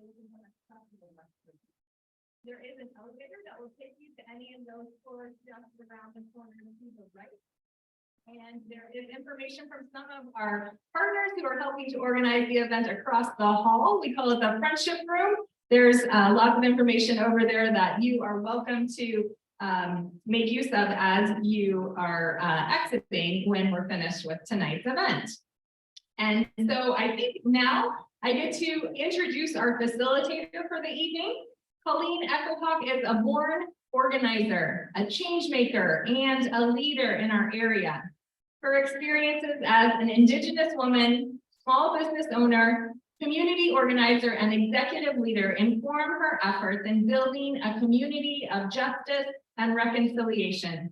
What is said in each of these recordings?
There is an elevator that will take you to any of those floors just around the corner to the right. And there is information from some of our partners who are helping to organize the event across the hall. We call it the Friendship Room. There's lots of information over there that you are welcome to make use of as you are exiting when we're finished with tonight's event. And so I think now I get to introduce our facilitator for the evening. Colleen Echohawk is a born organizer, a change maker, and a leader in our area. Her experiences as an Indigenous woman, small business owner, community organizer, and executive leader inform her efforts in building a community of justice and reconciliation.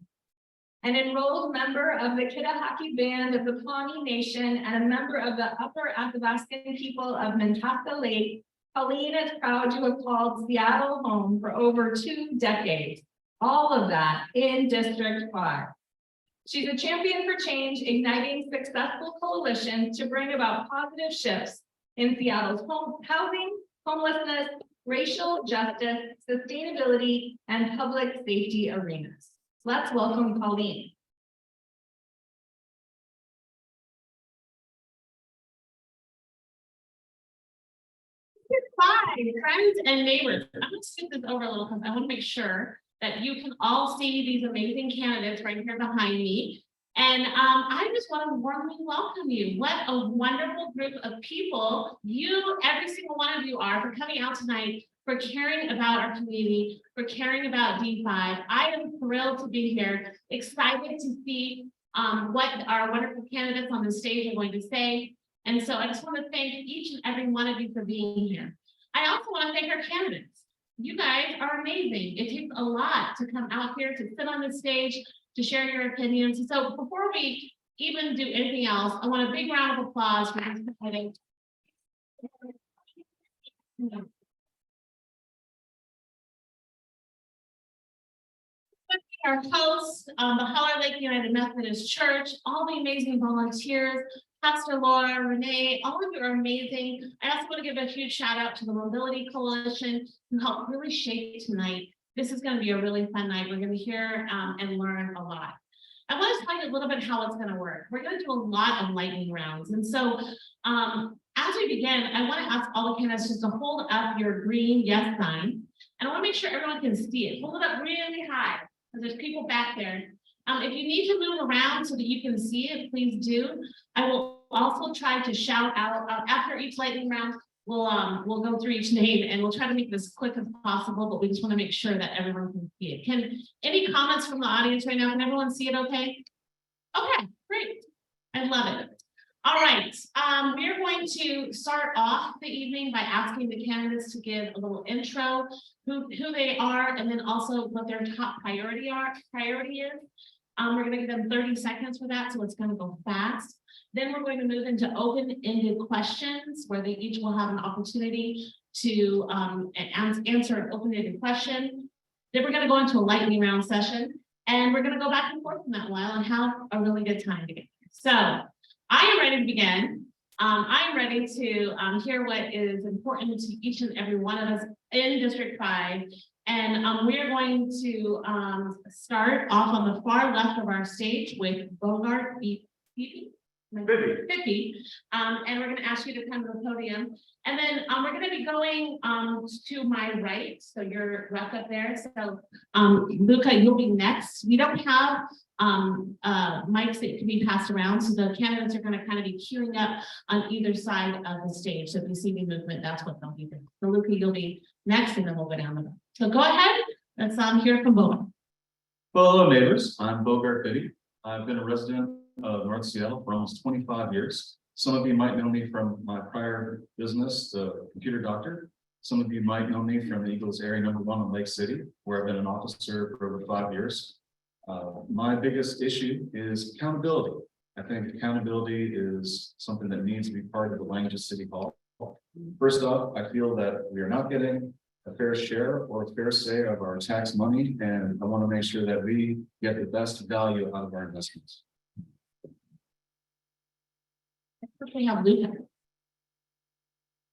An enrolled member of the Kitahaki Band of the Pawnee Nation and a member of the Upper Athabascan people of Mentasta Lake, Colleen is proud to have called Seattle home for over 2 decades, all of that in District 5. She's a champion for change, igniting successful coalitions to bring about positive shifts in Seattle's housing, homelessness, racial justice, sustainability, and public safety arenas. Let's welcome Colleen. Hi, friends and neighbors. I'm going to scoot this over a little because I want to make sure that you can all see these amazing candidates right here behind me. And I just want to warmly welcome you. What a wonderful group of people every single one of you are, for coming out tonight, for caring about our community, for caring about D5. I am thrilled to be here, excited to see what our wonderful candidates on the stage are going to say. And so I just want to thank each and every one of you for being here. I also want to thank our candidates. You guys are amazing. It takes a lot to come out here, to sit on the stage, to share your opinions. So before we even do anything else, I want a big round of applause for these candidates. Our hosts, the Holler Lake United Methodist Church, all the amazing volunteers, Pastor Laura, Renee, all of you are amazing. I also want to give a huge shout out to the Mobility Coalition who helped really shape tonight. This is going to be a really fun night. We're going to hear and learn a lot. I want to tell you a little bit how it's going to work. We're going to do a lot of lightning rounds. And so as we begin, I want to ask all the candidates just to hold up your green yes sign. And I want to make sure everyone can see it. Hold it up really high because there's people back there. If you need to move around so that you can see it, please do. I will also try to shout out after each lightning round. We'll go through each name and we'll try to make this as quick as possible, but we just want to make sure that everyone can see it. Any comments from the audience right now? Can everyone see it okay? Okay, great. I love it. All right, we are going to start off the evening by asking the candidates to give a little intro, who they are, and then also what their top priority is. We're going to give them 30 seconds for that, so it's going to go fast. Then we're going to move into open-ended questions where they each will have an opportunity to answer an open-ended question. Then we're going to go into a lightning round session, and we're going to go back and forth in that while and have a really good time together. So I am ready to begin. I'm ready to hear what is important to each and every one of us in District 5. And we are going to start off on the far left of our stage with Bogart Fifi. And we're going to ask you to come to the podium. And then we're going to be going to my right. So you're right up there. So Luca, you'll be next. We don't have mics that can be passed around. So the candidates are going to kind of be queuing up on either side of the stage. So if you see me movement, that's what they'll be doing. So Luca, you'll be next and then we'll go down the road. So go ahead. Let's hear from Bogart. Well, hello neighbors. I'm Bogart Fifi. I've been a resident of North Seattle for almost 25 years. Some of you might know me from my prior business, the Computer Doctor. Some of you might know me from the Eagles Area #1 in Lake City, where I've been an officer for over 5 years. My biggest issue is accountability. I think accountability is something that needs to be part of the Lancaster City Hall. First off, I feel that we are not getting a fair share or a fair say of our tax money, and I want to make sure that we get the best value out of our investments. We have Luca.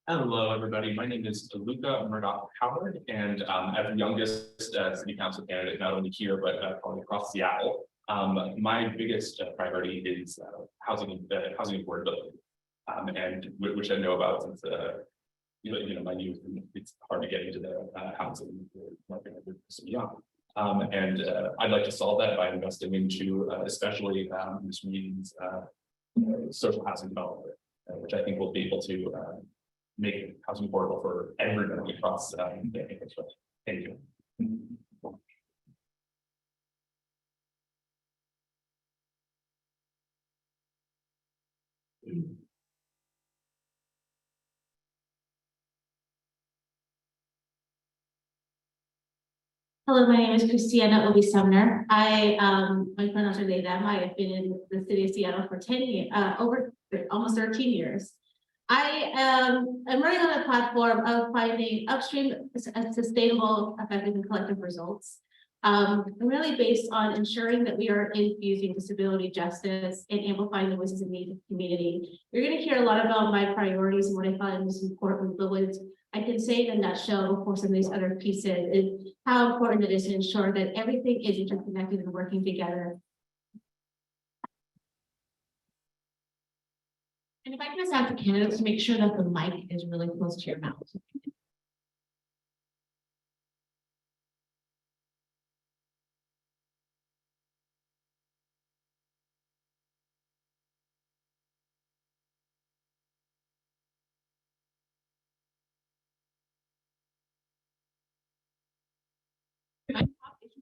Hello, everybody. My name is Luca Murdoch Howard, and as the youngest city council candidate, not only here, but probably across Seattle, my biggest priority is housing affordability, and which I know about since my youth. It's hard to get into the housing market so young. And I'd like to solve that by investing into especially this means social housing development, which I think will be able to make housing affordable for everybody across the infrastructure. Thank you. Hello, my name is Christiana Obi Sumner. My pronouns are they, them. I have been in the city of Seattle for 10 years, over almost 13 years. I am running on a platform of finding upstream sustainable, effective, and collective results. Really based on ensuring that we are infusing disability justice and amplifying the voices of the community. You're going to hear a lot about my priorities and what I find most important, but what I can say in a nutshell before some of these other pieces is how important it is to ensure that everything is interconnected and working together. And if I can just ask the candidates to make sure that the mic is really close to your mouth.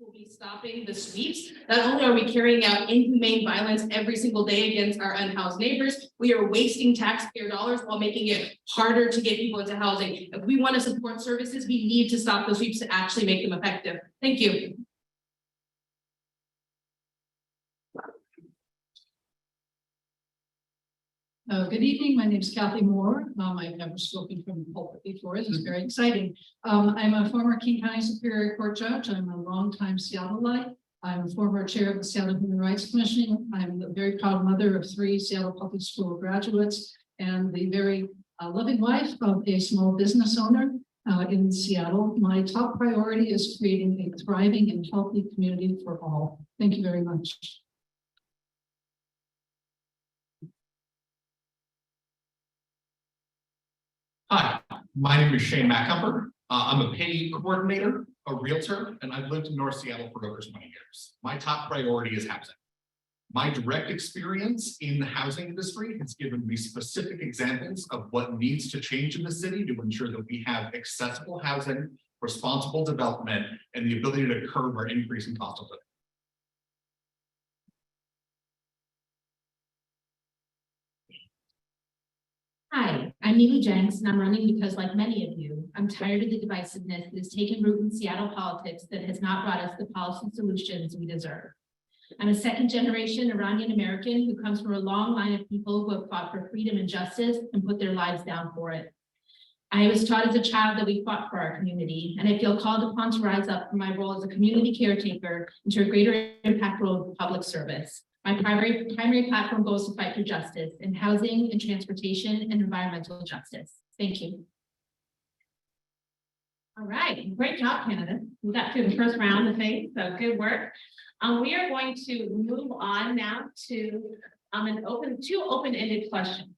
Will be stopping the sweeps. Not only are we carrying out inhumane violence every single day against our unhoused neighbors, we are wasting taxpayer dollars while making it harder to get people into housing. If we want to support services, we need to stop the sweeps to actually make them effective. Thank you. Good evening. My name is Kathy Moore. I've never spoken from the pulpit before. This is very exciting. I'm a former King County Superior Court judge. I'm a longtime Seattleite. I'm a former chair of the Seattle Human Rights Commission. I'm the very proud mother of 3 Seattle Public School graduates and the very loving wife of a small business owner in Seattle. My top priority is creating a thriving and healthy community for all. Thank you very much. Hi, my name is Shane Macumber. I'm a pay coordinator, a realtor, and I've lived in North Seattle for over 20 years. My top priority is housing. My direct experience in the housing industry has given me specific examples of what needs to change in the city to ensure that we have accessible housing, responsible development, and the ability to curb our increasing cost of living. Hi, I'm Mimi Jenks, and I'm running because, like many of you, I'm tired of the divisiveness that has taken root in Seattle politics that has not brought us the policy solutions we deserve. I'm a second-generation Iranian American who comes from a long line of people who have fought for freedom and justice and put their lives down for it. I was taught as a child that we fought for our community, and I feel called upon to rise up from my role as a community caretaker into a greater impact role of public service. My primary platform goes to fight for justice in housing and transportation and environmental justice. Thank you. All right, great job, Canada. We got through the first round of things, so good work. We are going to move on now to two open-ended questions.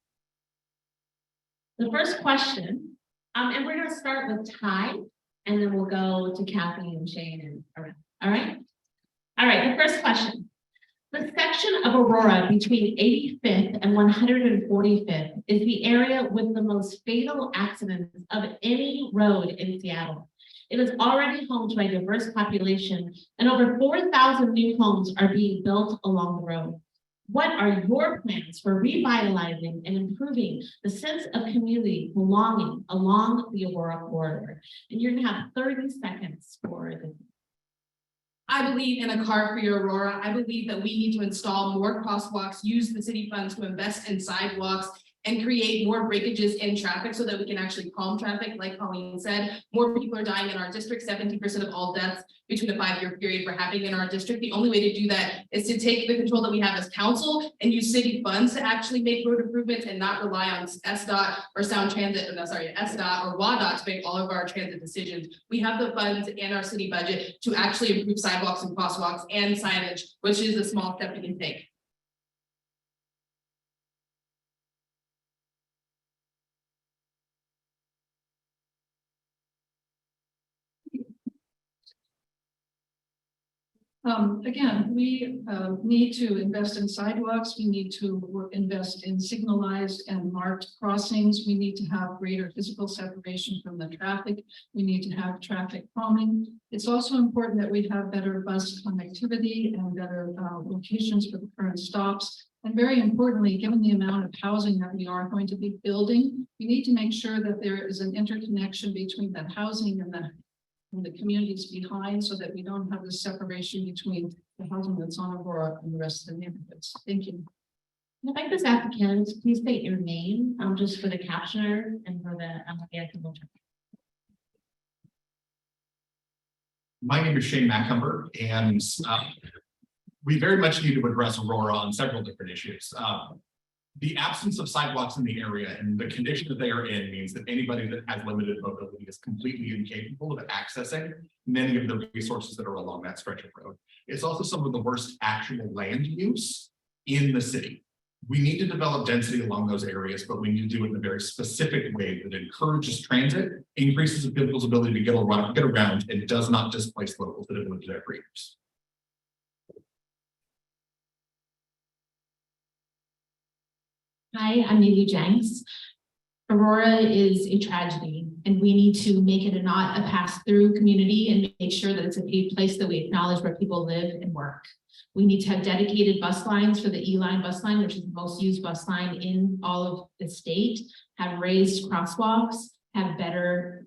The first question, and we're going to start with Ty, and then we'll go to Kathy and Shane and around. All right. All right. The first question. The section of Aurora between 85th and 145th is the area with the most fatal accidents of any road in Seattle. It is already home to a diverse population, and over 4,000 new homes are being built along the road. What are your plans for revitalizing and improving the sense of community belonging along the Aurora corridor? And you're gonna have 30 seconds for this. I believe in a car for your Aurora. I believe that we need to install more crosswalks, use the city funds to invest in sidewalks, and create more breakages in traffic so that we can actually calm traffic, like Colleen said. More people are dying in our district. 70% of all deaths between the 5-year period were happening in our district. The only way to do that is to take the control that we have as council and use city funds to actually make road improvements and not rely on SDOT or SDOT or WADOT to make all of our transit decisions. We have the funds in our city budget to actually improve sidewalks and crosswalks and signage, which is a small step we can take. Again, we need to invest in sidewalks. We need to invest in signalized and marked crossings. We need to have greater physical separation from the traffic. We need to have traffic calming. It's also important that we have better bus connectivity and better locations for the current stops. And very importantly, given the amount of housing that we are going to be building, we need to make sure that there is an interconnection between that housing and the communities behind, so that we don't have this separation between the housing that's on Aurora and the rest of the neighborhoods. Thank you. If I just ask the candidates, please state your name, just for the captioner and for the My name is Shane Macumber, and we very much need to address Aurora on several different issues. The absence of sidewalks in the area and the condition that they are in means that anybody that has limited mobility is completely incapable of accessing many of the resources that are along that stretch of road. It's also some of the worst actual land use in the city. We need to develop density along those areas, but we need to do it in a very specific way that encourages transit, increases people's ability to get around, and does not displace locals that have lived there for years. Hi, I'm Neely Jenks. Aurora is a tragedy, and we need to make it not a pass-through community and make sure that it's a place that we acknowledge where people live and work. We need to have dedicated bus lines for the E-line bus line, which is the most used bus line in all of the state, have raised crosswalks, have better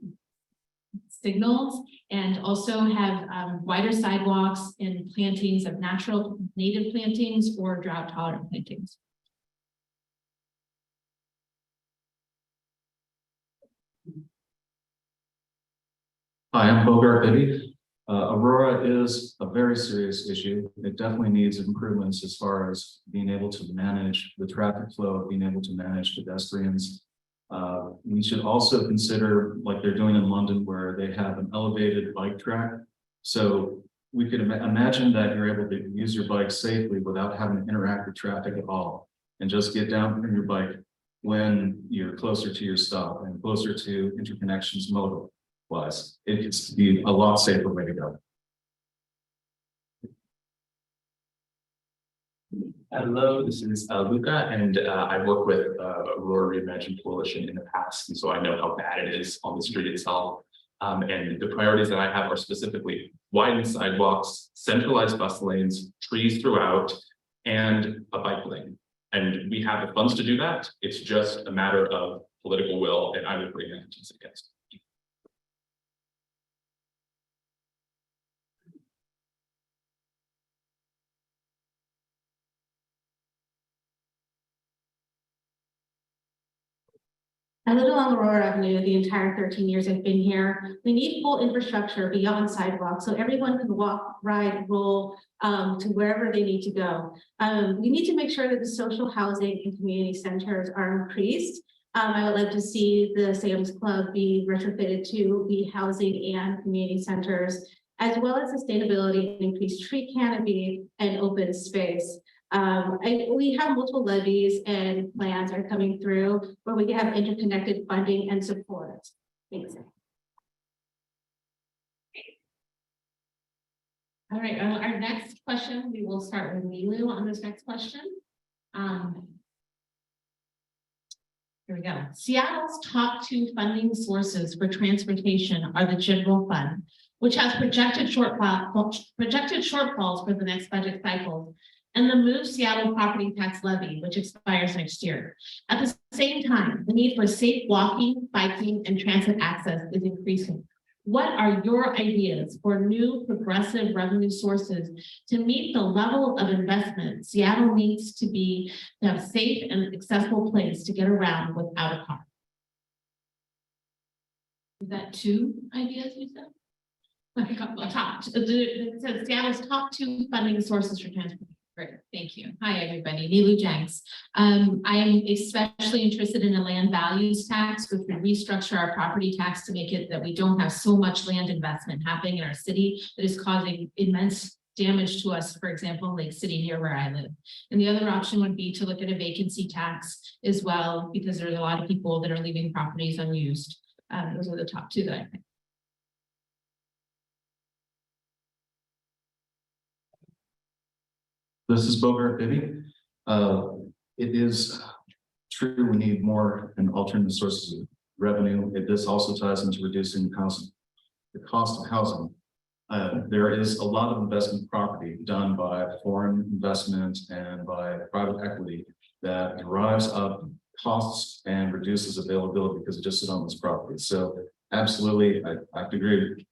signals, and also have wider sidewalks and plantings of natural native plantings or drought-tolerant plantings. Hi, I'm Bogart Bibby. Aurora is a very serious issue. It definitely needs improvements as far as being able to manage the traffic flow, being able to manage pedestrians. We should also consider, like they're doing in London, where they have an elevated bike track. So we could imagine that you're able to use your bike safely without having to interact with traffic at all, and just get down from your bike when you're closer to your stop and closer to interconnections modal wise. It gets to be a lot safer way to go. Hello, this is Luca, and I work with Aurora Reimagined Coalition in the past, and so I know how bad it is on the street itself. And the priorities that I have are specifically widened sidewalks, centralized bus lanes, trees throughout, and a bike lane. And we have the funds to do that. It's just a matter of political will, and I would bring that to against. I live along Aurora Avenue the entire 13 years I've been here. We need full infrastructure beyond sidewalks so everyone can walk, ride, roll to wherever they need to go. We need to make sure that the social housing and community centers are increased. I would like to see the Sam's Club be retrofitted to be housing and community centers, as well as sustainability and increased tree canopy and open space. We have multiple levies and plans are coming through where we have interconnected funding and support. Thanks. All right, our next question, we will start with Lilu on this next question. Here we go. Seattle's top 2 funding sources for transportation are the general fund, which has projected shortfalls for the next budget cycle, and the Move Seattle property tax levy, which expires next year. At the same time, the need for safe walking, biking, and transit access is increasing. What are your ideas for new progressive revenue sources to meet the level of investment Seattle needs to have a safe and accessible place to get around without a car? Is that 2 ideas you said? It says Seattle's top 2 funding sources for transportation. Great, thank you. Hi, everybody. Nilu Jenks. I am especially interested in a land values tax, which would restructure our property tax to make it that we don't have so much land investment happening in our city that is causing immense damage to us, for example, Lake City, near where I live. And the other option would be to look at a vacancy tax as well, because there's a lot of people that are leaving properties unused. Those are the top 2 that I think. This is Bogart Bibby. It is true we need more and alternate sources of revenue. This also ties into reducing housing, the cost of housing. There is a lot of investment property done by foreign investment and by private equity that drives up costs and reduces availability because it just sits on this property. So absolutely, I have to agree.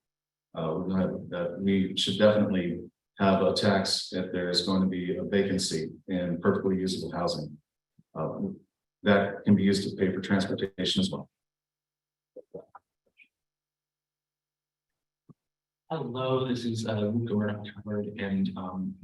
We should definitely have a tax if there's going to be a vacancy in perfectly usable housing. That can be used to pay for transportation as well. Hello, this is Aurora, and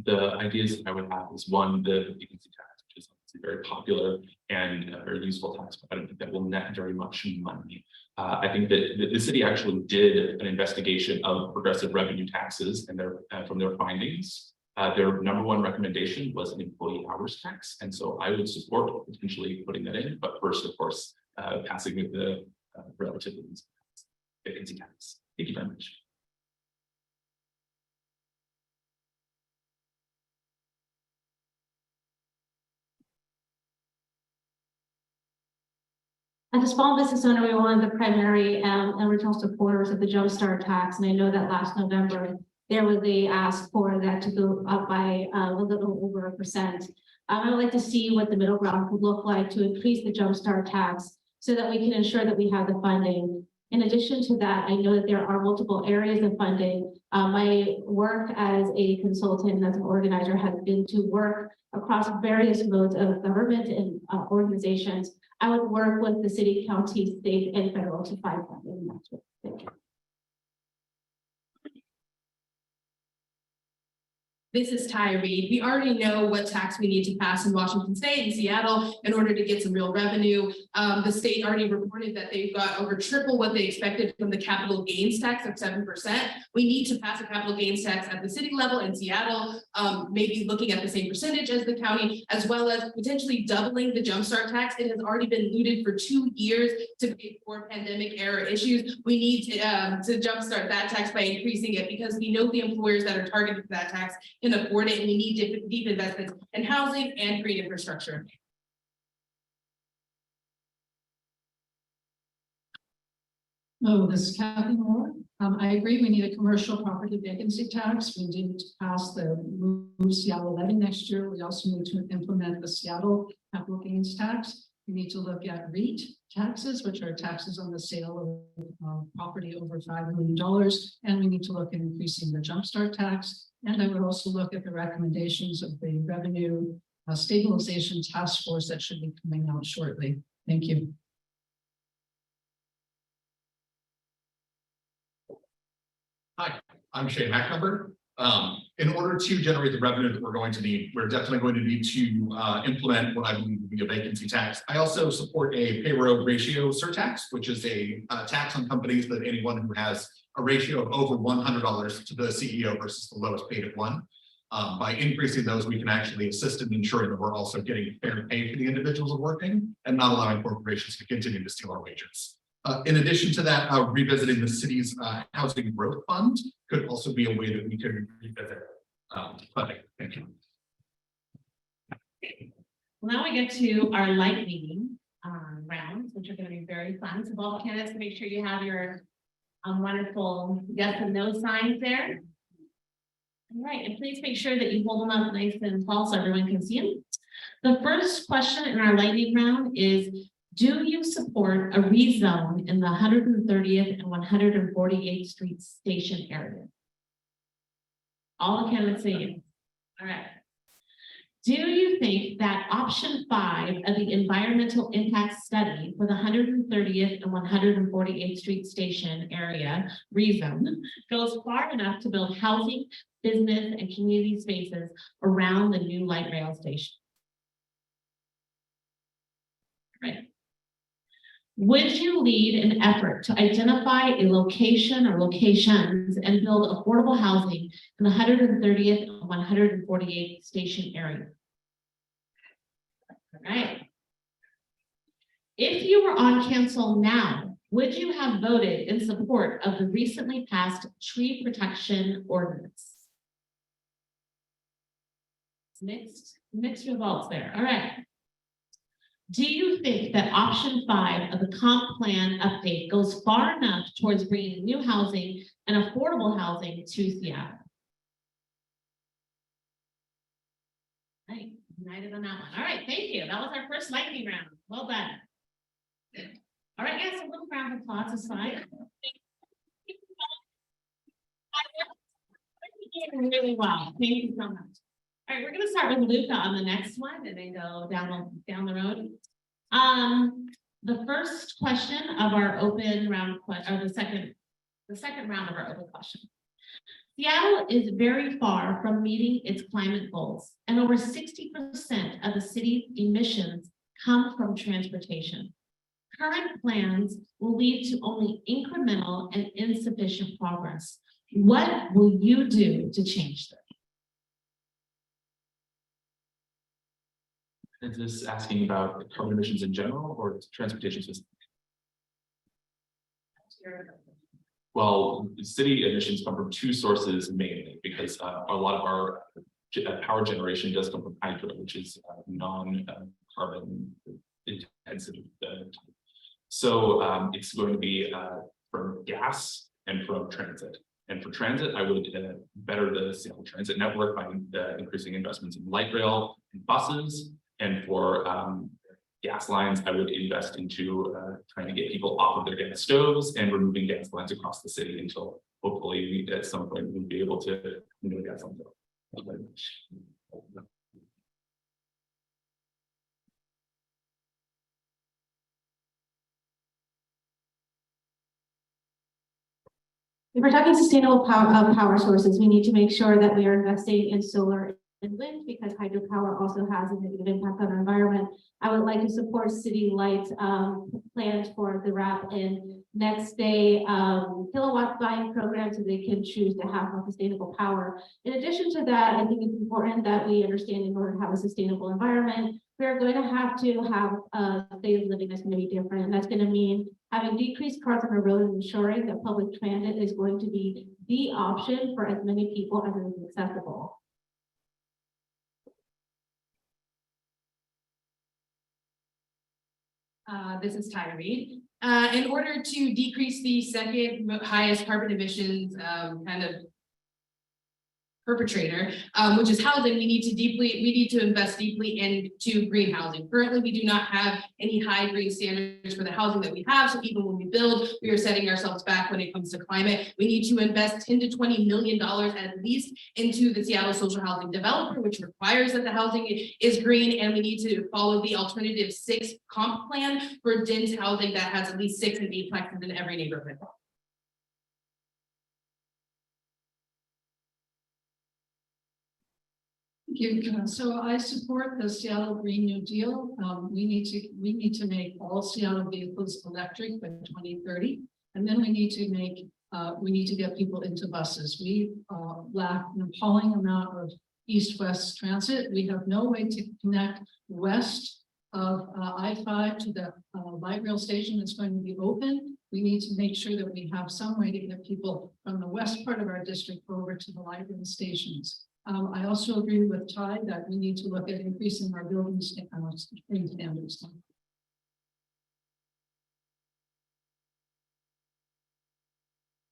the ideas that I would have is one, the vacancy tax, which is obviously very popular and a very useful tax, but I don't think that will net very much money. I think that the city actually did an investigation of progressive revenue taxes and from their findings. Their #1 recommendation was an employee hours tax, and so I would support potentially putting that in, but first, of course, passing with the relatively vacancy tax. Thank you very much. As a small business owner, we were one of the primary original supporters of the Jumpstart tax, and I know that last November there was a ask for that to go up by a little over 1%. I would like to see what the middle ground would look like to increase the Jumpstart tax so that we can ensure that we have the funding. In addition to that, I know that there are multiple areas of funding. My work as a consultant and as an organizer has been to work across various modes of government and organizations. I would work with the city, county, state, and federal to find funding. That's what I think. This is Ty Reed. We already know what tax we need to pass in Washington State and Seattle in order to get some real revenue. The state already reported that they've got over triple what they expected from the capital gains tax of 7%. We need to pass a capital gains tax at the city level in Seattle, maybe looking at the same percentage as the county, as well as potentially doubling the Jumpstart tax. It has already been looted for 2 years to pay for pandemic era issues. We need to jumpstart that tax by increasing it because we know the employers that are targeted for that tax can afford it, and we need deep investments in housing and green infrastructure. Oh, this is Kathy Moore. I agree, we need a commercial property vacancy tax. We need to pass the Move Seattle levy next year. We also need to implement the Seattle capital gains tax. We need to look at REIT taxes, which are taxes on the sale of property over $5 million. And we need to look at increasing the Jumpstart tax. And I would also look at the recommendations of the revenue stabilization task force that should be coming out shortly. Thank you. Hi, I'm Shane McNumber. In order to generate the revenue that we're going to need, we're definitely going to need to implement what I believe will be a vacancy tax. I also support a payroll ratio surtax, which is a tax on companies that anyone who has a ratio of over $100 to the CEO versus the lowest paid at 1. By increasing those, we can actually assist in ensuring that we're also getting fair pay for the individuals who are working and not allowing corporations to continue to steal our wages. In addition to that, revisiting the city's housing growth fund could also be a way that we could revisit funding. Thank you. Well, now we get to our lightning rounds, which are going to be very fun. So all candidates, make sure you have your wonderful yes and no signs there. All right, and please make sure that you hold them up nice and tall so everyone can see them. The first question in our lightning round is, Do you support a rezone in the 130th and 148th Street Station area? All the candidates say yes. All right. Do you think that option 5 of the environmental impact study for the 130th and 148th Street Station area rezone goes far enough to build housing, business, and community spaces around the new light rail station? Right. Would you lead an effort to identify a location or locations and build affordable housing in the 130th and 148th station area? All right. If you were on council now, would you have voted in support of the recently passed tree protection ordinance? Mixed results there. All right. Do you think that option 5 of the comp plan update goes far enough towards bringing new housing and affordable housing to Seattle? Right, united on that one. All right, thank you. That was our first lightning round. Well done. All right, yes, a little round of applause is fine. Really well. Thank you so much. All right, we're going to start with Luca on the next one and then go down the road. The first question of our open round, or the second round of our open question. Seattle is very far from meeting its climate goals, and over 60% of the city's emissions come from transportation. Current plans will lead to only incremental and insufficient progress. What will you do to change this? Is this asking about carbon emissions in general or transportation system? Well, city emissions come from two sources mainly, because a lot of our power generation does come from hydro, which is non-carbon intensive. So it's going to be from gas and from transit. And for transit, I would better the Seattle Transit network by increasing investments in light rail and buses. And for gas lines, I would invest into trying to get people off of their gas stoves and removing gas lines across the city until hopefully at some point we'll be able to gas lines. If we're talking sustainable power sources, we need to make sure that we are investing in solar and wind, because hydropower also has a negative impact on our environment. I would like to support city light plans for the wrap in next day kilowatt buying program, so they can choose to have more sustainable power. In addition to that, I think it's important that we understand, in order to have a sustainable environment, we're going to have state of living that's going to be different. And that's going to mean having decreased cars on the road and ensuring that public transit is going to be the option for as many people as is accessible. This is Tyra Reed. In order to decrease the second highest carbon emissions kind of perpetrator, which is housing, we need to invest deeply into green housing. Currently, we do not have any high green standards for the housing that we have. So even when we build, we are setting ourselves back when it comes to climate. We need to invest $10 to $20 million at least into the Seattle social housing developer, which requires that the housing is green, and we need to follow the alternative 6 comp plan for dense housing that has at least 6 and 8 plexes in every neighborhood. Thank you. So I support the Seattle Green New Deal. We need to make all Seattle vehicles electric by 2030, and then we need to get people into buses. We lack an appalling amount of east-west transit. We have no way to connect west of I-5 to the light rail station that's going to be open. We need to make sure that we have some way to get people from the west part of our district over to the light rail stations. I also agree with Ty that we need to look at increasing our building standards.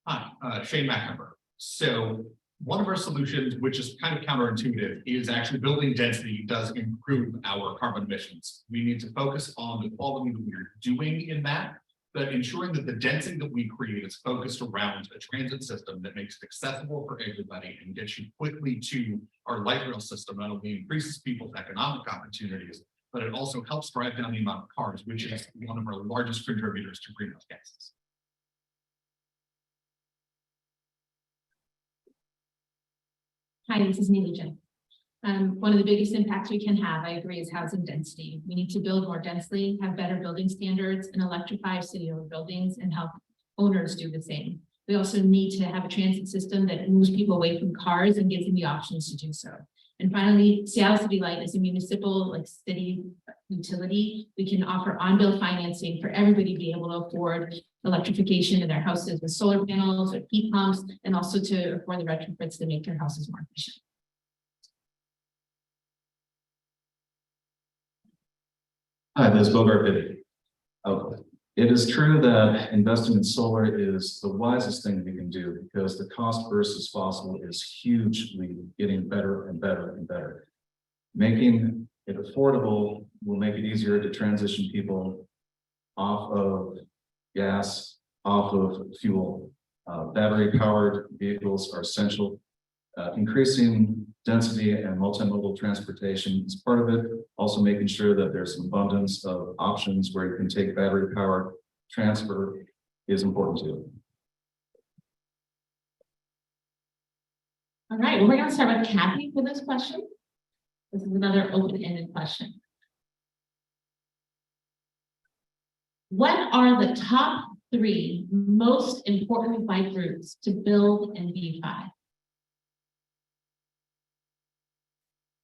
Hi, Shane McAmber. So One of our solutions, which is kind of counterintuitive, is actually building density does improve our carbon emissions. We need to focus on the quality that we're doing in that, but ensuring that the density that we create is focused around a transit system that makes it accessible for everybody and gets you quickly to our light rail system. Not only increases people's economic opportunities, but it also helps drive down the amount of cars, which is one of our largest contributors to greenhouse gases. Hi, this is Neely Jen. One of the biggest impacts we can have, I agree, is housing density. We need to build more densely, have better building standards, and electrify city-owned buildings and help owners do the same. We also need to have a transit system that moves people away from cars and gives them the options to do so. And finally, Seattle City Light is a municipal, city utility. We can offer on-bill financing for everybody to be able to afford electrification in their houses with solar panels or heat pumps, and also to afford the retrofits to make their houses more efficient. Hi, this is Bogart Biddy. It is true that investing in solar is the wisest thing we can do because the cost versus fossil is hugely getting better and better and better. Making it affordable will make it easier to transition people off of gas, off of fuel. Battery-powered vehicles are essential. Increasing density and multimodal transportation is part of it. Also making sure that there's an abundance of options where you can take battery power transfer is important too. All right, well, we're going to start with Kathy for this question. This is another open-ended question. What are the top 3 most important bike routes to build in V5?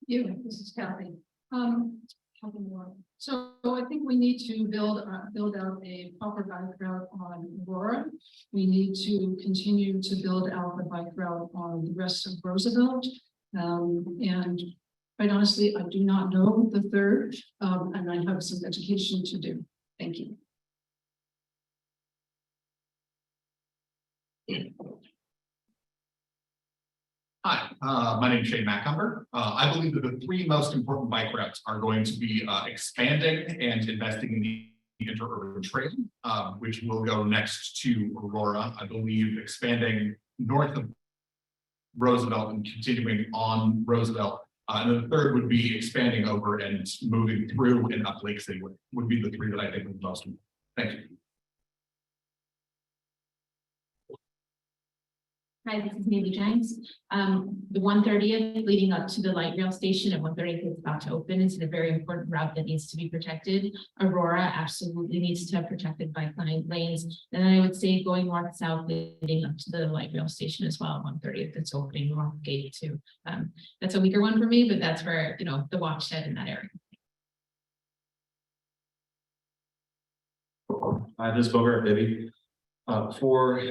This is Kathy. Kathy Moore. So I think we need to build out a proper bike route on Aurora. We need to continue to build out the bike route on the rest of Roosevelt. And quite honestly, I do not know the third, and I have some education to do. Thank you. Hi, my name is Shane Macumber. I believe that the 3 most important bike routes are going to be expanding and investing in the interurban trail, which will go next to Aurora. I believe expanding north of Roosevelt and continuing on Roosevelt. And then the third would be expanding over and moving through and up Lake City would be the 3 that I think are the most important. Thank you. Hi, this is Neely Jenks. The 130th leading up to the light rail station at 130th is about to open. It's a very important route that needs to be protected. Aurora absolutely needs to have protected bike lanes. And then I would say going north-south leading up to the light rail station as well. 130th, it's opening north gate too. That's a weaker one for me, but that's where, the watershed in that area. Hi, this is Bogart Biddy. For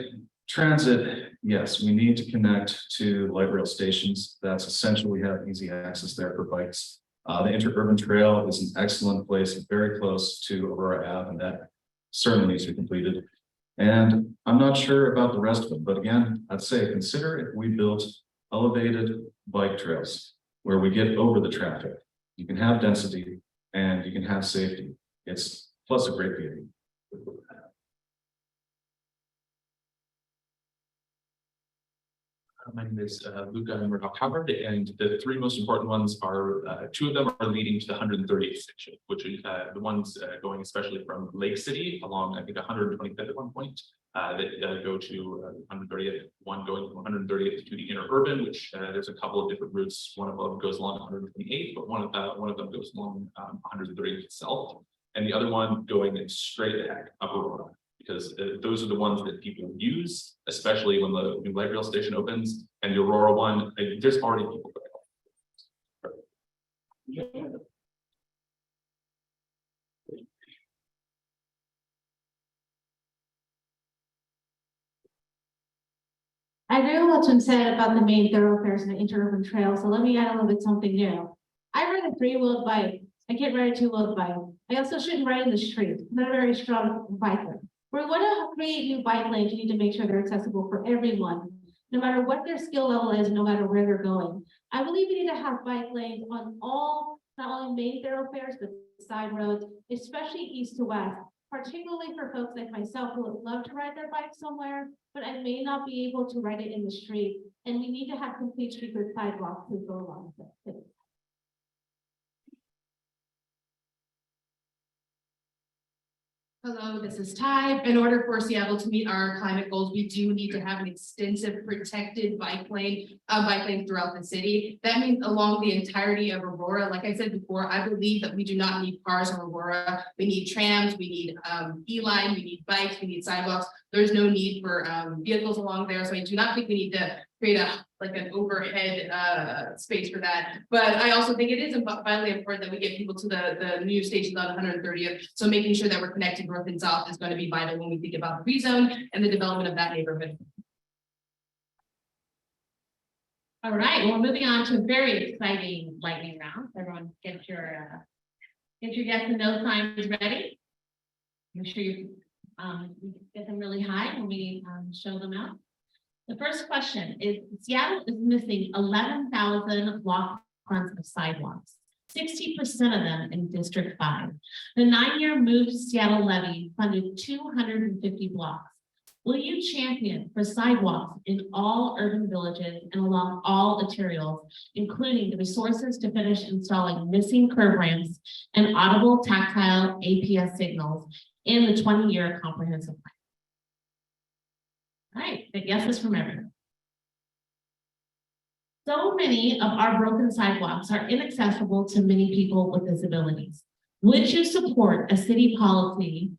transit, yes, we need to connect to light rail stations. That's essential. We have easy access there for bikes. The interurban trail is an excellent place, very close to Aurora Ave, and that certainly needs to be completed. And I'm not sure about the rest of them, but again, I'd say consider if we built elevated bike trails where we get over the traffic. You can have density and you can have safety. It's plus a great view. My name is Luca Echohawk, and the 3 most important ones are 2 of them are leading to the 130th section, which is the ones going especially from Lake City along, I think, 125th at one point, that go to 130th, one going from 130th to the interurban, which there's a couple of different routes. One of them goes along 128th, but one of them goes along 130th itself, and the other one going straight ahead up Aurora. Because those are the ones that people use, especially when the new light rail station opens, and the Aurora one, there's already people going. I agree with what's been said about the main thoroughfares and the interurban trail, so let me add a little bit something new. I ride a 3-wheeled bike. I can't ride a 2-wheeled bike. I also shouldn't ride in the street. I'm not a very strong biker. We're going to create new bike lanes. You need to make sure they're accessible for everyone. no matter what their skill level is, no matter where they're going. I believe we need to have bike lanes on all, not only main thoroughfares, but side roads, especially east to west, particularly for folks like myself who would love to ride their bike somewhere, but I may not be able to ride it in the street. And we need to have complete streets with sidewalks to go along with it. Hello, this is Ty. In order for Seattle to meet our climate goals, we do need to have an extensive protected bike lane throughout the city. That means along the entirety of Aurora. Like I said before, I believe that we do not need cars on Aurora. We need trams, we need E-line, we need bikes, we need sidewalks. There's no need for vehicles along there. So I do not think we need to create an overhead space for that. But I also think it is vitally important that we get people to the new stations on 130th. So making sure that we're connected north and south is going to be vital when we think about the rezone and the development of that neighborhood. All right, well, moving on to a very exciting lightning round. Everyone get your yes and no signs ready. Make sure you get them really high when we show them out. The first question is, Seattle is missing 11,000 block fronts of sidewalks, 60% of them in District 5. The 9-year Move to Seattle levy funded 250 blocks. Will you champion for sidewalks in all urban villages and along all arterials, including the resources to finish installing missing curb ramps and audible tactile APS signals in the 20-year comprehensive plan? All right, the yeses from everyone. So many of our broken sidewalks are inaccessible to many people with disabilities. Would you support a city policy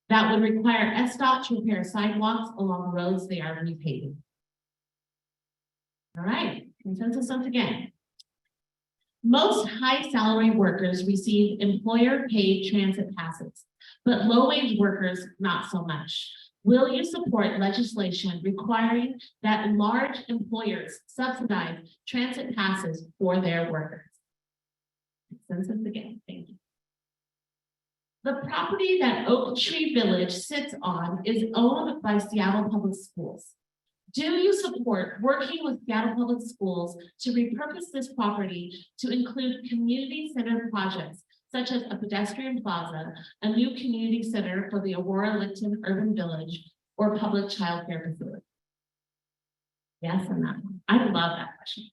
that would require SDOT to repair sidewalks along roads they are repaving? All right, consensus once again. Most high salary workers receive employer paid transit passes, but low wage workers not so much. Will you support legislation requiring that large employers subsidize transit passes for their workers? Consensus again, thank you. The property that Oak Tree Village sits on is owned by Seattle Public Schools. Do you support working with Seattle Public Schools to repurpose this property to include community-centered projects such as a pedestrian plaza, a new community center for the Aurora Licton Urban Village, or public child care facility? Yes, and that one. I love that question.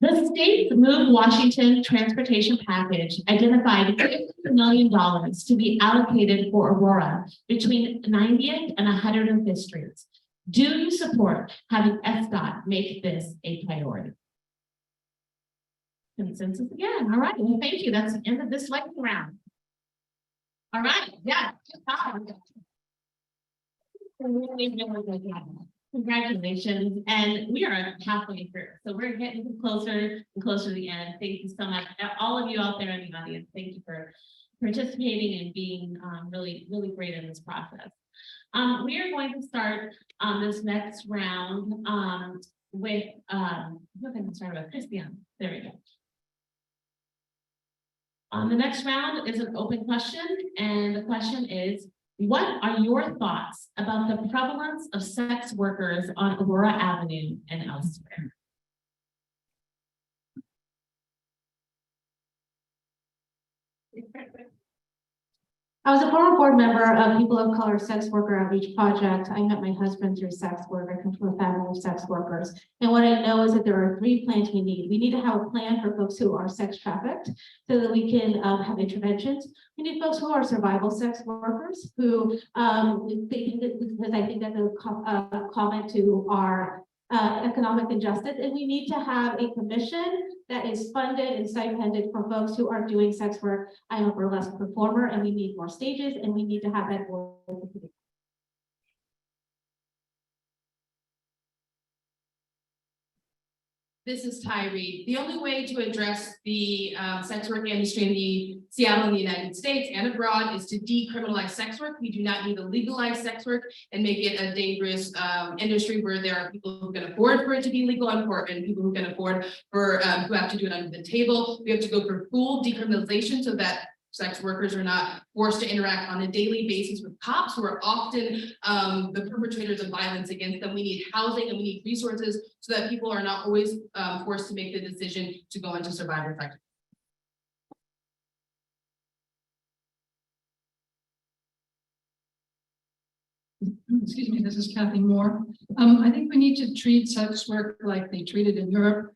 The state's Move Washington transportation package identified $50 million to be allocated for Aurora between 90th and 105th Streets. Do you support having SDOT make this a priority? Consensus again. All right, well, thank you. That's the end of this lightning round. All right, yeah. Congratulations, and we are halfway through, so we're getting closer and closer to the end. Thank you so much, all of you out there in the audience. Thank you for participating and being really great in this process. We are going to start this next round with who can start with? Christian. There we go. The next round is an open question, and the question is, what are your thoughts about the prevalence of sex workers on Aurora Avenue and elsewhere? I was a former board member of People of Color Sex Worker Outreach Project. I met my husband through sex work. I come from a family of sex workers. And what I know is that there are 3 plans we need. We need to have a plan for folks who are sex trafficked so that we can have interventions. We need folks who are survival sex workers who, because I think that's a comment to our economic injustice. And we need to have a commission that is funded and stipended for folks who are doing sex work. I'm a burlesque performer and we need more stages and we need to have that board. This is Ty Reed. The only way to address the sex work industry in the Seattle and the United States and abroad is to decriminalize sex work. We do not need to legalize sex work and make it a dangerous industry where there are people who can afford for it to be legal and people who can afford for who have to do it under the table. We have to go for full decriminalization so that sex workers are not forced to interact on a daily basis with cops who are often the perpetrators of violence against them. We need housing and we need resources so that people are not always forced to make the decision to go into survivor effect. Excuse me, this is Kathy Moore. I think we need to treat sex work like they treat it in Europe.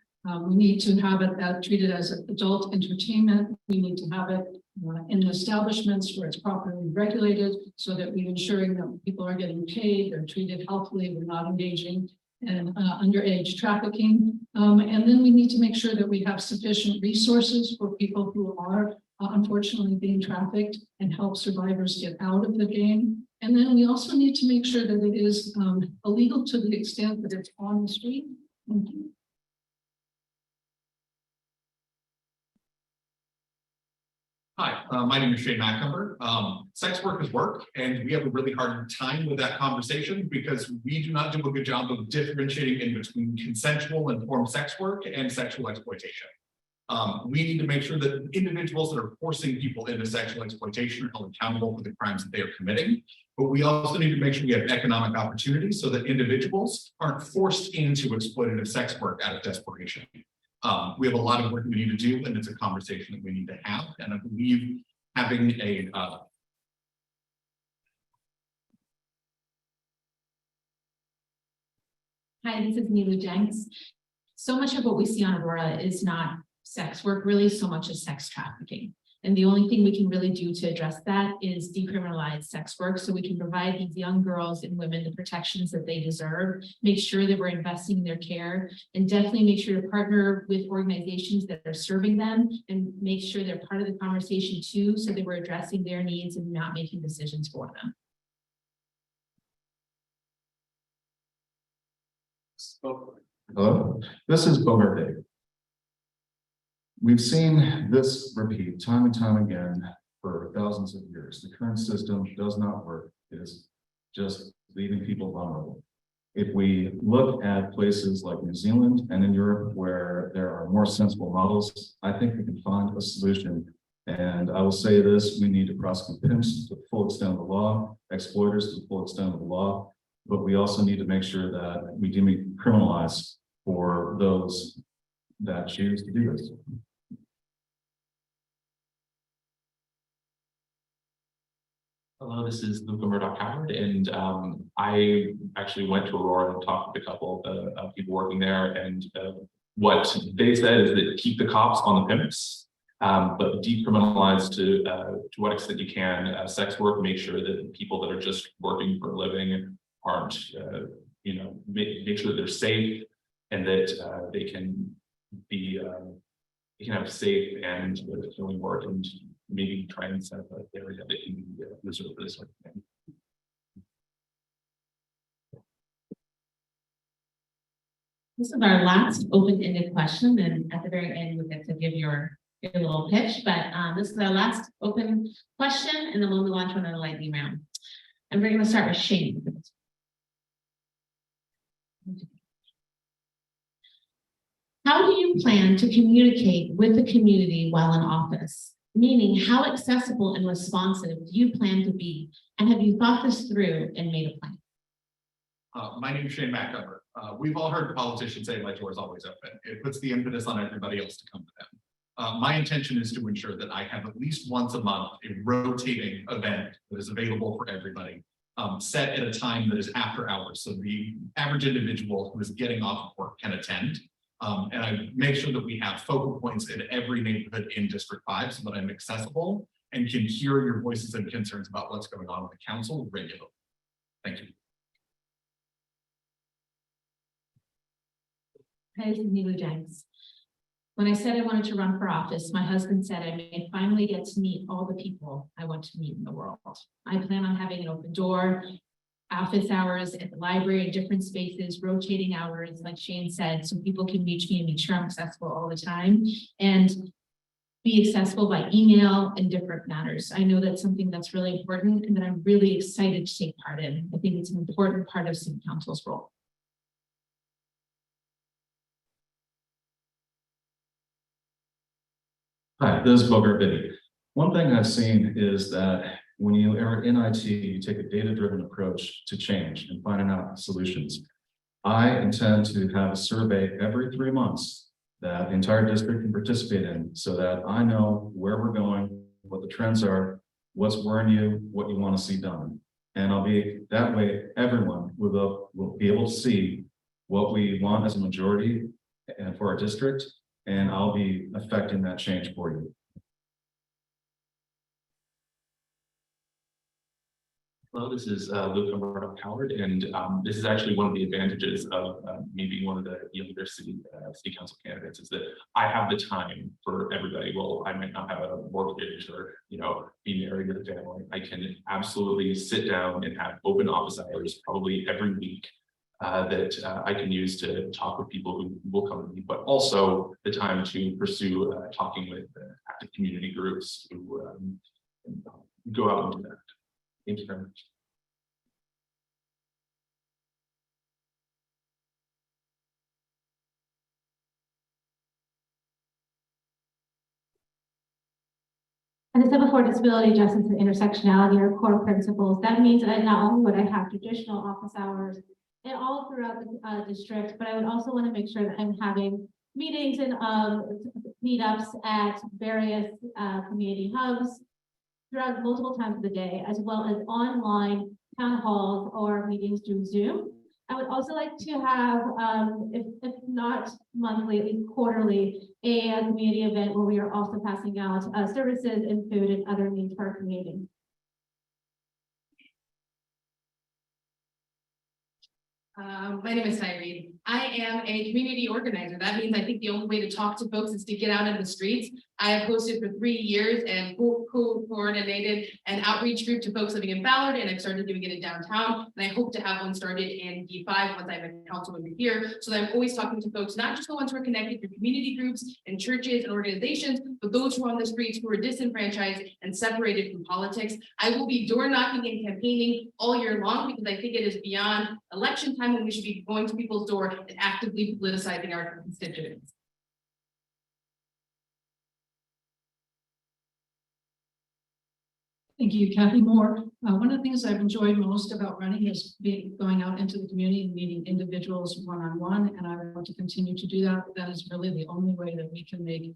We need to have it treated as adult entertainment. We need to have it in establishments where it's properly regulated so that we're ensuring that people are getting paid, they're treated healthily, we're not engaging in underage trafficking. And then we need to make sure that we have sufficient resources for people who are unfortunately being trafficked and help survivors get out of the game. And then we also need to make sure that it is illegal to the extent that it's on the street. Thank you. Hi, my name is Shane Macumber. Sex work is work, and we have a really hard time with that conversation because we do not do a good job of differentiating in between consensual and formed sex work and sexual exploitation. We need to make sure that individuals that are forcing people into sexual exploitation are held accountable for the crimes that they are committing. But we also need to make sure we have economic opportunities so that individuals aren't forced into exploitative sex work out of desperation. We have a lot of work we need to do, and it's a conversation that we need to have. And I believe having a Hi, this is Nilu Jenks. So much of what we see on Aurora is not sex work, really, so much as sex trafficking. And the only thing we can really do to address that is decriminalize sex work so we can provide these young girls and women the protections that they deserve, make sure that we're investing in their care, and definitely make sure to partner with organizations that are serving them and make sure they're part of the conversation too, so that we're addressing their needs and not making decisions for them. Hello, this is Bogart Day. We've seen this repeat time and time again for thousands of years. The current system does not work. It is just leaving people vulnerable. If we look at places like New Zealand and in Europe where there are more sensible models, I think we can find a solution. And I will say this, we need to prosecute pimps to the full extent of the law, exploiters to the full extent of the law, but we also need to make sure that we decriminalize for those that choose to do this. Hello, this is Luca Murdoch-Howard, and I actually went to Aurora and talked with a couple of people working there, and what they said is that keep the cops on the pimps, but decriminalize to what extent you can sex work. Make sure that people that are just working for a living aren't, make sure that they're safe and that they can be, you can have safe and fulfilling work, and maybe try and set up an area that can be reserved for this sort of thing. This is our last open-ended question, and at the very end, you'll get to give your little pitch, but this is our last open question, and then we'll move on to another lightning round. And we're going to start with Shane. How do you plan to communicate with the community while in office? Meaning, how accessible and responsive do you plan to be? And have you thought this through and made a plan? My name is Shane Macumber. We've all heard politicians say my door is always open. It puts the impetus on everybody else to come to them. My intention is to ensure that I have at least once a month a rotating event that is available for everybody, set at a time that is after hours, so the average individual who is getting off of work can attend. And I make sure that we have focal points in every neighborhood in District 5 so that I'm accessible and can hear your voices and concerns about what's going on with the council regularly. Thank you. Hi, this is Nilu Jenks. When I said I wanted to run for office, my husband said I may finally get to meet all the people I want to meet in the world. I plan on having an open door, office hours at the library in different spaces, rotating hours, like Shane said, so people can reach me and make sure I'm accessible all the time, and be accessible by email and different matters. I know that's something that's really important and that I'm really excited to take part in. I think it's an important part of City Council's role. Hi, this is Bogart Biddy. One thing I've seen is that when you are in IT, you take a data-driven approach to change and finding out solutions. I intend to have a survey every 3 months that the entire district can participate in so that I know where we're going, what the trends are, what's worrying you, what you want to see done. And that way, everyone will be able to see what we want as a majority and for our district, and I'll be affecting that change for you. Hello, this is Luca Murdoch Howard, and this is actually one of the advantages of me being one of the younger city council candidates is that I have the time for everybody. Well, I might not have a mortgage or, be married with a family. I can absolutely sit down and have open office hours probably every week that I can use to talk with people who will come to me, but also the time to pursue talking with active community groups who go out and do that. Thank you very much. As I said before, disability, justice, and intersectionality are core principles. That means that not only would I have traditional office hours and all throughout the district, but I would also want to make sure that I'm having meetings and meetups at various community hubs throughout multiple times of the day, as well as online town halls or meetings through Zoom. I would also like to have, if not monthly, at least quarterly, a community event where we are also passing out services and food and other needs for our community. My name is Cyrene. I am a community organizer. That means I think the only way to talk to folks is to get out in the streets. I have hosted for 3 years and coordinated an outreach group to folks living in Ballard, and I've started doing it in downtown. And I hope to have one started in D5 once I'm a councilwoman here. So that I'm always talking to folks, not just the ones who are connected to community groups and churches and organizations, but those who are on the streets who are disenfranchised and separated from politics. I will be door knocking and campaigning all year long because I think it is beyond election time when we should be going to people's door and actively politicizing our constituents. Thank you, Kathy Moore. One of the things I've enjoyed most about running is going out into the community and meeting individuals one-on-one, and I want to continue to do that. That is really the only way that we can make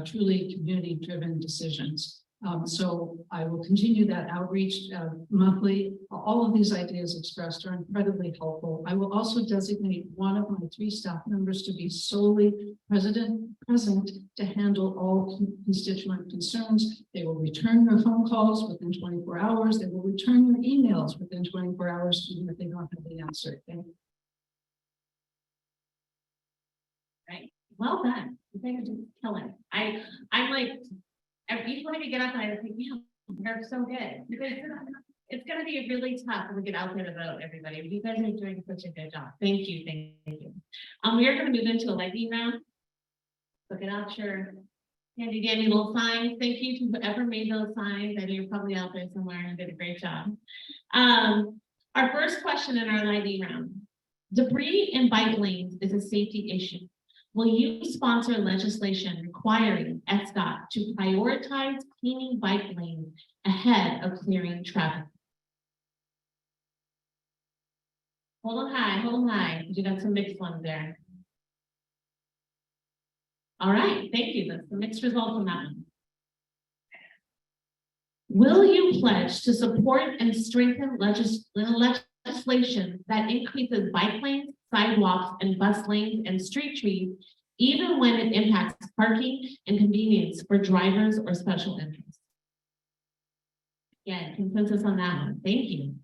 truly community-driven decisions. So I will continue that outreach monthly. All of these ideas expressed are incredibly helpful. I will also designate one of my 3 staff members to be solely present to handle all constituent concerns. They will return your phone calls within 24 hours. They will return your emails within 24 hours, even if they don't have the answer. Thank you. Right. Well done. You guys are just killing. I'm like, each time I get up and I think, yeah, they're so good. Because it's going to be really tough when we get out there to vote, everybody. But you guys are doing such a good job. Thank you. Thank you. We are going to move into a lightning round. Look out your handy dandy little signs. Thank you to whoever made those signs. I know you're probably out there somewhere and did a great job. Our first question in our lightning round. Debris in bike lanes is a safety issue. Will you sponsor legislation requiring SDOT to prioritize cleaning bike lanes ahead of clearing traffic? Hold on high, you got some mixed ones there. All right, thank you. That's the mixed result on that one. Will you pledge to support and strengthen legislation that increases bike lanes, sidewalks, and bus lanes and street trees, even when it impacts parking and convenience for drivers or special interests? Again, consensus on that one. Thank you.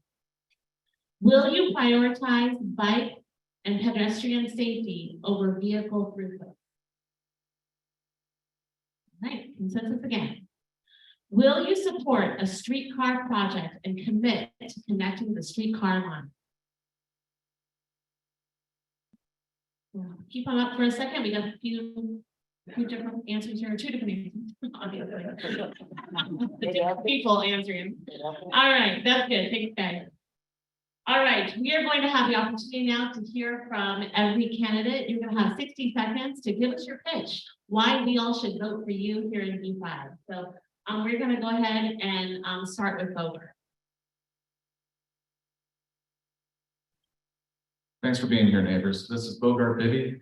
Will you prioritize bike and pedestrian safety over vehicle throughput? All right, consensus again. Will you support a streetcar project and commit to connecting the streetcar line? Keep on up for a second. We got a few different answers here, 2 different answers. People answering. All right, that's good. Thanks, guys. All right, we are going to have the opportunity now to hear from every candidate. You're going to have 60 seconds to give us your pitch, why we all should vote for you here in D5. So We're gonna go ahead and start with Boger. Thanks for being here, neighbors. This is Bogart Bibby.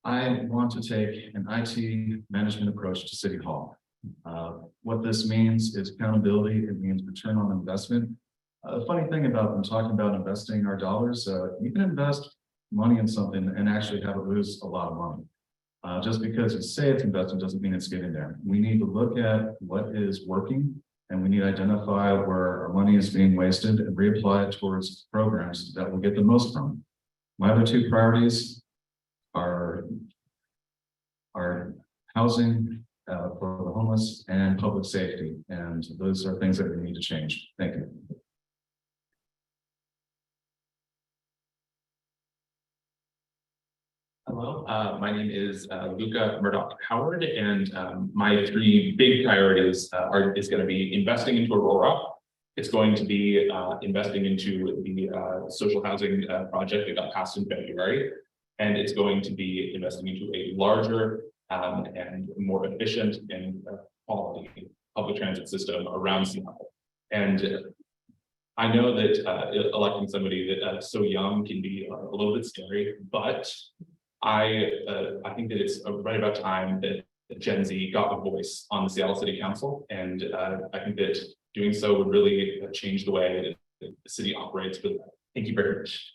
I want to take an IT management approach to City Hall. What this means is accountability. It means return on investment. The funny thing about when talking about investing our dollars, you can invest money in something and actually have it lose a lot of money. Just because you say it's investing doesn't mean it's getting there. We need to look at what is working, and we need to identify where our money is being wasted and reapply it towards programs that will get the most from it. My other two priorities are housing for the homeless and public safety, and those are things that we need to change. Thank you. Hello, my name is Luca Murdoch Howard, and my three big priorities is going to be investing into Aurora. It's going to be investing into the social housing project that got passed in February, and it's going to be investing into a larger and more efficient and quality public transit system around Seattle. And I know that electing somebody that's so young can be a little bit scary, but I think that it's right about time that Gen Z got a voice on the Seattle City Council, and I think that doing so would really change the way that the city operates. But thank you very much.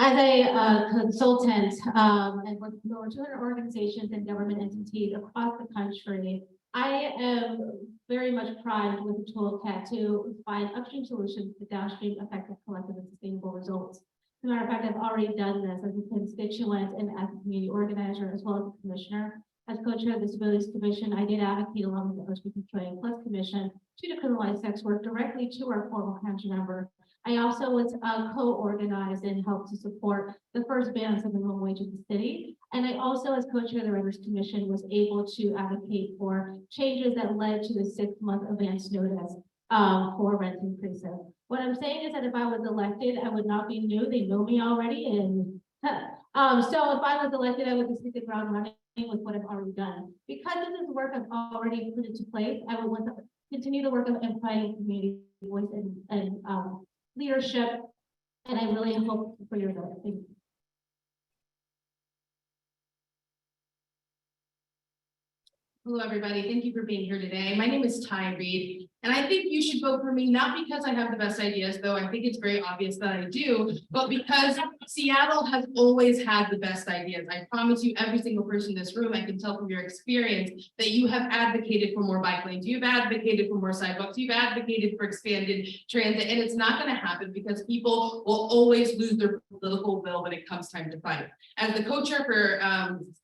As a consultant and with over 200 organizations and government entities across the country, I am very much primed with a toolkit to find upstream solutions to downstream effective, collective, and sustainable results. As a matter of fact, I've already done this as a constituent and as a community organizer, as well as a commissioner. As co-chair of the Disabilities Commission, I did advocate along with the LGBTQIA+ Commission to decriminalize sex work directly to our former council member. I also was co-organized and helped to support the first bans of minimum wage in the city. And I also, as co-chair of the Renters Commission, was able to advocate for changes that led to the 6-month advance notice for rent increases. What I'm saying is that if I was elected, I would not be new. They know me already. And so if I was elected, I would just hit the ground running with what I've already done. Because this is work I've already put into place, I would want to continue the work of amplifying community voice and leadership, and I really hope for your vote. Thank you. Hello, everybody. Thank you for being here today. My name is Ty Reed, and I think you should vote for me, not because I have the best ideas, though I think it's very obvious that I do, but because Seattle has always had the best ideas. I promise you, every single person in this room, I can tell from your experience that you have advocated for more bike lanes, you've advocated for more sidewalks, you've advocated for expanded transit, and it's not going to happen because people will always lose their political will when it comes time to fight. As the co-chair for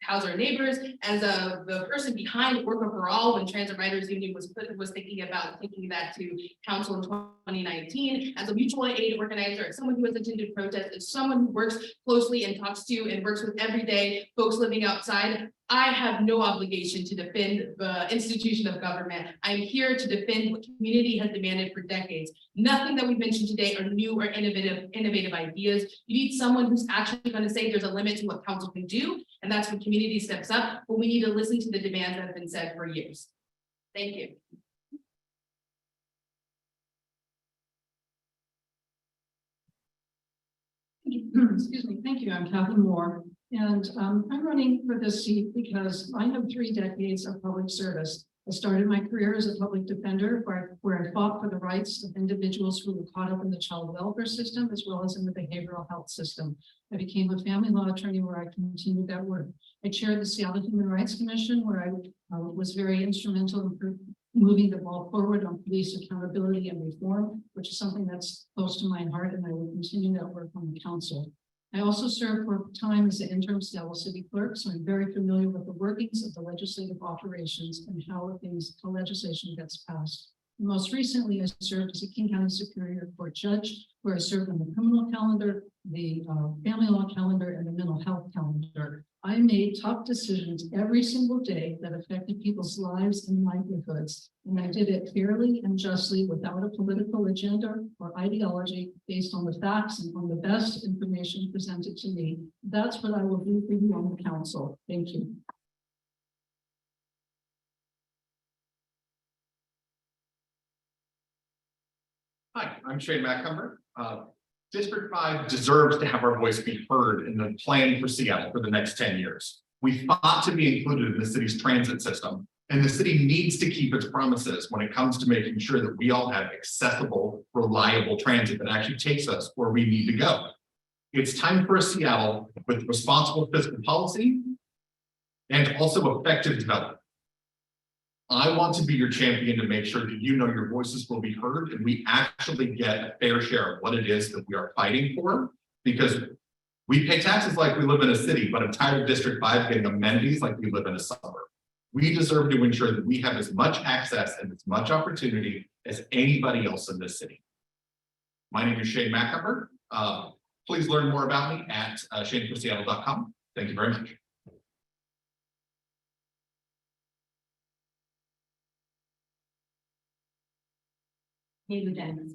House Our Neighbors, as the person behind Work Overall, when Transit Riders Union was thinking about taking that to council in 2019, as a mutual aid organizer, as someone who has attended protests, as someone who works closely and talks to and works with everyday folks living outside, I have no obligation to defend the institution of government. I'm here to defend what community has demanded for decades. Nothing that we've mentioned today are new or innovative ideas. You need someone who's actually going to say there's a limit to what council can do, and that's when community steps up, but we need to listen to the demands that have been said for years. Thank you. Excuse me. Thank you. I'm Kathy Moore, and I'm running for this seat because I have 3 decades of public service. I started my career as a public defender where I fought for the rights of individuals who were caught up in the child welfare system as well as in the behavioral health system. I became a family law attorney where I continued that work. I chaired the Seattle Human Rights Commission where I was very instrumental in moving the ball forward on police accountability and reform, which is something that's close to my heart, and I will continue that work on the council. I also served for time as the interim Seattle City Clerk, so I'm very familiar with the workings of the legislative operations and how legislation gets passed. Most recently, I served as a King County Superior Court judge, where I served on the criminal calendar, the family law calendar and the mental health calendar, I made tough decisions every single day that affected people's lives and livelihoods. And I did it fairly and justly without a political agenda or ideology, based on the facts and on the best information presented to me. That's what I will do for you on the council. Thank you. Hi, I'm Shane Macumber. District 5 deserves to have our voice be heard in the plan for Seattle for the next 10 years. We fought to be included in the city's transit system, and the city needs to keep its promises when it comes to making sure that we all have accessible, reliable transit that actually takes us where we need to go. It's time for a Seattle with responsible fiscal policy and also effective development. I want to be your champion to make sure that you know your voices will be heard and we actually get a fair share of what it is that we are fighting for, because we pay taxes like we live in a city, but I'm tired of District 5 getting amenities like we live in a suburb. We deserve to ensure that we have as much access and as much opportunity as anybody else in this city. My name is Shane Macumber. Please learn more about me at shaneforseattle.com. Thank you very much. Hey, Lieutenant.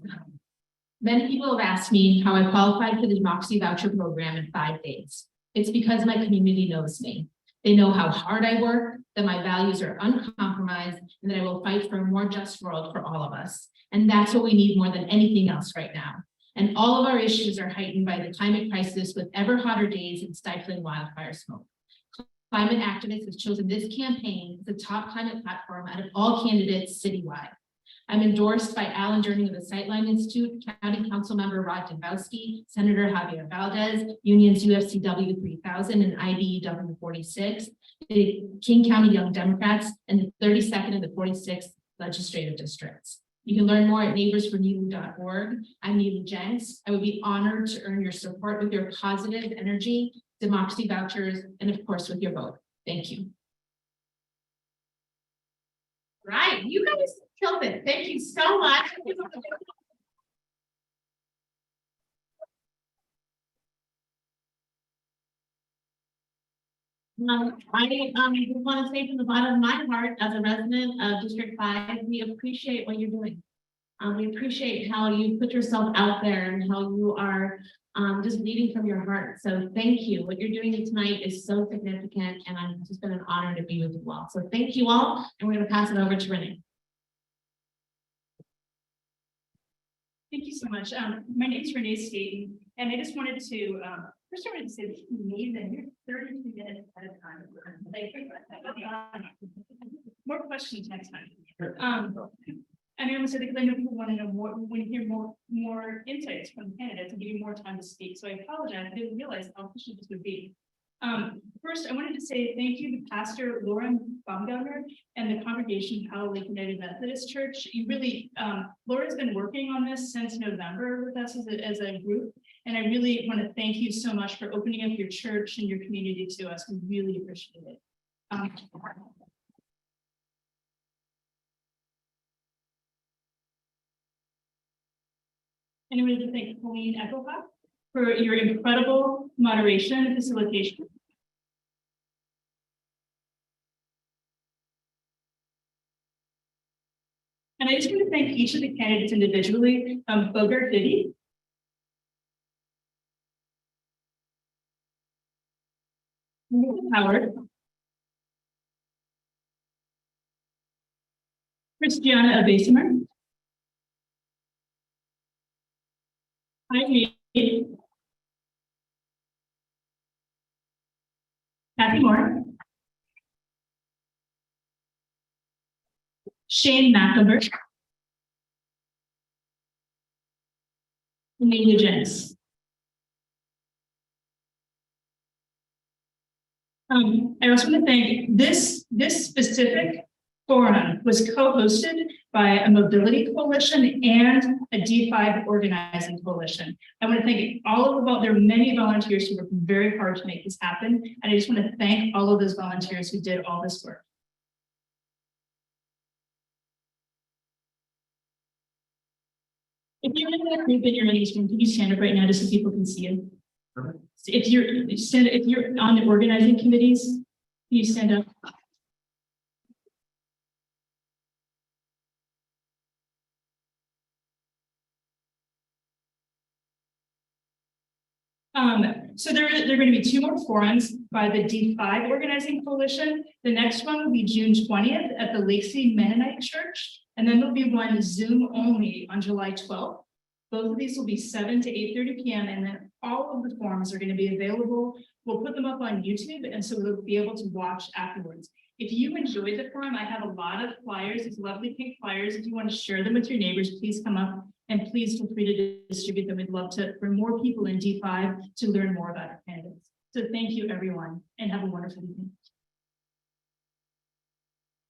Many people have asked me how I qualified for the Democracy Voucher Program in 5 days. It's because my community knows me. They know how hard I work, that my values are uncompromised, and that I will fight for a more just world for all of us. And that's what we need more than anything else right now. And all of our issues are heightened by the climate crisis with ever hotter days and stifling wildfire smoke. Climate activists have chosen this campaign as the top climate platform out of all candidates citywide. I'm endorsed by Alan Durning of the Sightline Institute, County Council Member Rod Dembowski, Senator Javier Valdez, Union's UFCW 3000 and IBEW 46, the King County Young Democrats, and the 32nd and the 46th legislative districts. You can learn more at neighborsfornilu.org. I'm Nilu Jenks. I would be honored to earn your support with your positive energy, democracy vouchers, and of course with your vote. Thank you. Right, you guys killed it. Thank you so much. I want to say from the bottom of my heart, as a resident of District 5, we appreciate what you're doing. We appreciate how you put yourself out there and how you are just leading from your heart. So thank you. What you're doing tonight is so significant, and it's just been an honor to be with you all. So thank you all, and we're going to pass it over to Renee. Thank you so much. My name is Renee Staten, and I just wanted to, first I wanted to say that you made that you're 32 minutes at a time. More questions next time. And I almost said, because I know people want to know more, when you hear more insights from candidates and give you more time to speak. So I apologize, I didn't realize how efficient this would be. First, I wanted to say thank you to Pastor Lauren Baumgartner and the congregation of Powell Lake United Methodist Church. You really, Laura's been working on this since November with us as a group. And I really want to thank you so much for opening up your church and your community to us. We really appreciate it. And I wanted to thank Colleen Echohawk for your incredible moderation and facilitation. And I just want to thank each of the candidates individually, Bogart Biddy, Howard, Christiana Abasimer, Kathy Moore, Shane Macumber, and Nilu Jenks. I also want to thank this specific forum was co-hosted by a mobility coalition and a D5 organizing coalition. I want to thank all of there are many volunteers who worked very hard to make this happen. And I just want to thank all of those volunteers who did all this work. If you're in that group and you're in this room, can you stand up right now just so people can see you? If you're on the organizing committees, you stand up. So there are going to be 2 more forums by the D5 Organizing Coalition. The next one will be June 20th at the Lakeside Mennonite Church. And then there'll be one Zoom only on July 12th. Both of these will be 7 to 8:30 p.m. And then all of the forums are going to be available. We'll put them up on YouTube, and so we'll be able to watch afterwards. If you enjoyed the forum, I have a lot of flyers, these lovely pink flyers. If you want to share them with your neighbors, please come up and please feel free to distribute them. We'd love to bring more people in D5 to learn more about our candidates. So thank you, everyone, and have a wonderful evening.